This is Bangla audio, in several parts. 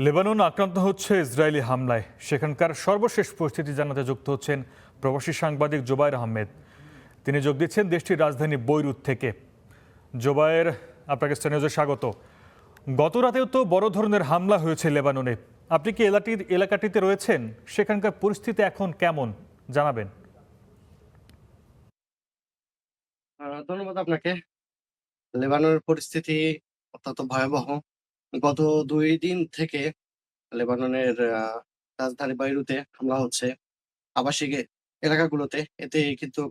লেবানন আক্রান্ত হচ্ছে ইসরায়েলি হামলায়। সেখানকার সর্বশেষ পরিস্থিতি জানাতে যুক্ত হচ্ছেন প্রবাসী সাংবাদিক জোবায়ের আহমেদ। তিনি যোগ দিচ্ছেন দেশটির রাজধানী বৈরুত থেকে। জোবায়ের, আপনাকে স্থানীয় স্বাগত। গত রাতেও তো বড় ধরনের হামলা হয়েছে লেবাননে। আপনি কি এলাকাটিতে রয়েছেন? সেখানকার পরিস্থিতি এখন কেমন জানাবেন? ধন্যবাদ আপনাকে। লেবাননের পরিস্থিতি অত্যন্ত ভয়াবহ। গত ২ দিন থেকে লেবাননের রাজধানী বৈরুতে হামলা হচ্ছে আবাসিক এলাকাগুলোতে। এতে কিন্তু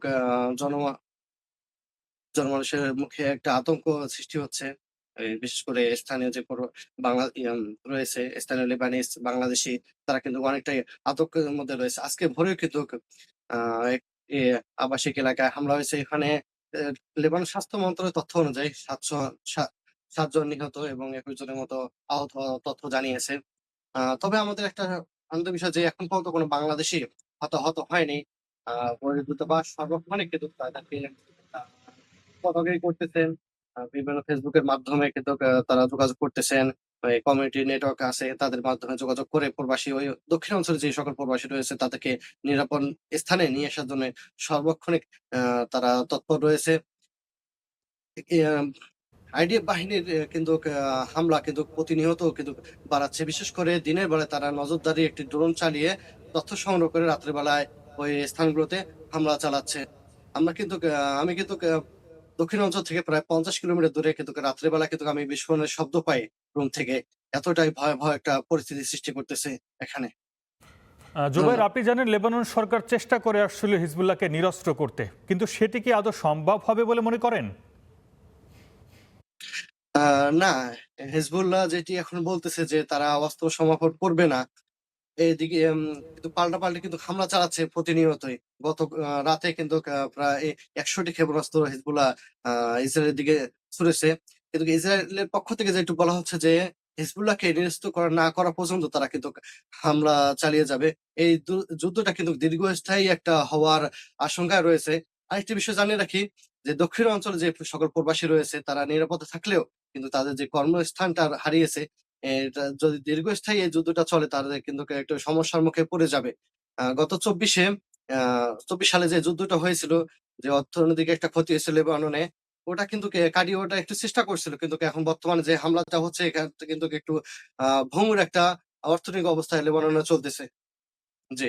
জনমানুষের মুখে একটা আতঙ্ক সৃষ্টি হচ্ছে। বিশেষ করে স্থানীয় যে বাংলা রয়েছে, স্থানীয় লেবানিজ, বাংলাদেশি, তারা কিন্তু অনেকটাই আতঙ্কের মধ্যে রয়েছে। আজকে ভোরেও কিন্তু আ এক এ আবাসিক এলাকায় হামলা হয়েছে। এখানে এ লেবানন স্বাস্থ্য মন্ত্রণালয়ের তথ্য অনুযায়ী ৭ জন নিহত এবং ২১ জনের মতো আহত হওয়ার তথ্য জানিয়েছে। তবে আমাদের একটা আনন্দের বিষয় যে এখন পর্যন্ত কোনো বাংলাদেশি হতাহত হয়নি। পরে দূতাবাস সর্বক্ষণিক কিন্তু তাদেরকে আ তদারকি করতেছেন। বিভিন্ন ফেসবুকের মাধ্যমে কিন্তু তারা যোগাযোগ করতেছেন। কমিউনিটি নেটওয়ার্ক আছে, তাদের মাধ্যমে যোগাযোগ করে প্রবাসী ওই দক্ষিণ অঞ্চলে যে সকল প্রবাসী রয়েছে তাদেরকে নিরাপদ স্থানে নিয়ে আসার জন্য সর্বক্ষণিক আ তারা তৎপর রয়েছে। এ আইডিএফ বাহিনীর কিন্তু হামলা কিন্তু প্রতিনিয়ত কিন্তু বাড়াচ্ছে। বিশেষ করে দিনের বেলায় তারা নজরদারি একটি ড্রোন চালিয়ে তথ্য সংগ্রহ করে রাত্রে বেলায় ওই স্থানগুলোতে হামলা চালাচ্ছে। আমি কিন্তু দক্ষিণ অঞ্চল থেকে প্রায় ৫০ কিলোমিটার দূরে কিন্তু রাত্রে বেলা কিন্তু আমি বিস্ফোরণের শব্দ পাই রুম থেকে। এতটাই ভয়াবহ একটা পরিস্থিতি সৃষ্টি করতেছে এখানে। জোবায়ের, ধন্যবাদ। আপনি জানেন লেবানন সরকার চেষ্টা করে আসলে হিজবুল্লাহকে নিরস্ত্র করতে, কিন্তু সেটি কি আদৌ সম্ভব হবে বলে মনে করেন? আ না, হেজবুল্লাহ যেটি এখন বলতেছে যে তারা অস্ত্র সমাপন করবে না। এদিকে কিন্তু পাল্টাপাল্টি কিন্তু হামলা চালাচ্ছে প্রতিনিয়তই। গত রাতে কিন্তু প্রায় ১০০ টি ক্ষেপণাস্ত্র হিজবুল্লাহ আ ইসরায়েলের দিকে ছুড়েছে। কিন্তু ইসরায়েলের পক্ষ থেকে যেটু বলা হচ্ছে যে, হিজবুল্লাহকে নিরস্ত না করা পর্যন্ত তারা কিন্তু হামলা চালিয়ে যাবে। এই যুদ্ধটা কিন্তু দীর্ঘস্থায়ী একটা হওয়ার আশঙ্কা রয়েছে। আরেকটি বিষয় জানিয়ে রাখি যে, দক্ষিণ অঞ্চলে যে সকল প্রবাসী রয়েছে তারা নিরাপদে থাকলেও কিন্তু তাদের যে কর্মস্থানটা হারিয়েছে, এটা যদি দীর্ঘস্থায়ী এই যুদ্ধটা চলে তাহলে কিন্তু একটু সমস্যার মুখে পড়ে যাবে। গত ২৪ সালে যে যুদ্ধটা হয়েছিল, যে অর্থনৈতিক একটা ক্ষতি হয়েছিল লেবাননে, ওটা কিন্তু কাটিয়ে ওঠা একটু চেষ্টা করছিল। কিন্তু এখন বর্তমানে যে হামলাটা হচ্ছে এখান থেকে কিন্তু একটু ভঙ্গুর একটা অর্থনৈতিক অবস্থায় লেবাননে চলতেছে। জি।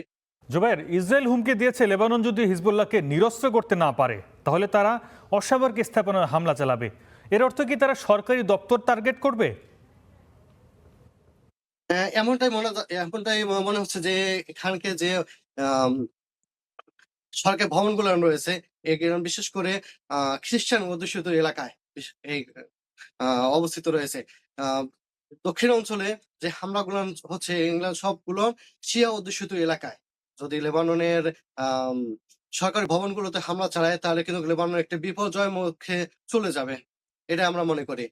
জোবায়ের, ইসরায়েল হুমকি দিয়েছে লেবানন যদি হিজবুল্লাহকে নিরস্ত্র করতে না পারে তাহলে তারা অসামরিক স্থাপনায় হামলা চালাবে। এর অর্থ কি তারা সরকারি দপ্তর টার্গেট করবে? এমনটাই মনে হচ্ছে যে এখানকে যে আম সরকারি ভবনগুলো রয়েছে, বিশেষ করে আ খ্রিস্টান অধ্যুষিত এলাকায় এই আ অবস্থিত রয়েছে। আ দক্ষিণ অঞ্চলে যে হামলাগুলো হচ্ছে এগুলা সবগুলো শিয়া অধ্যুষিত এলাকায়। যদি লেবাননের আম সরকারি ভবনগুলোতে হামলা চালায় তাহলে কিন্তু লেবানন একটা বিপর্যয়ের মুখে চলে যাবে। এটা আমরা মনে করি।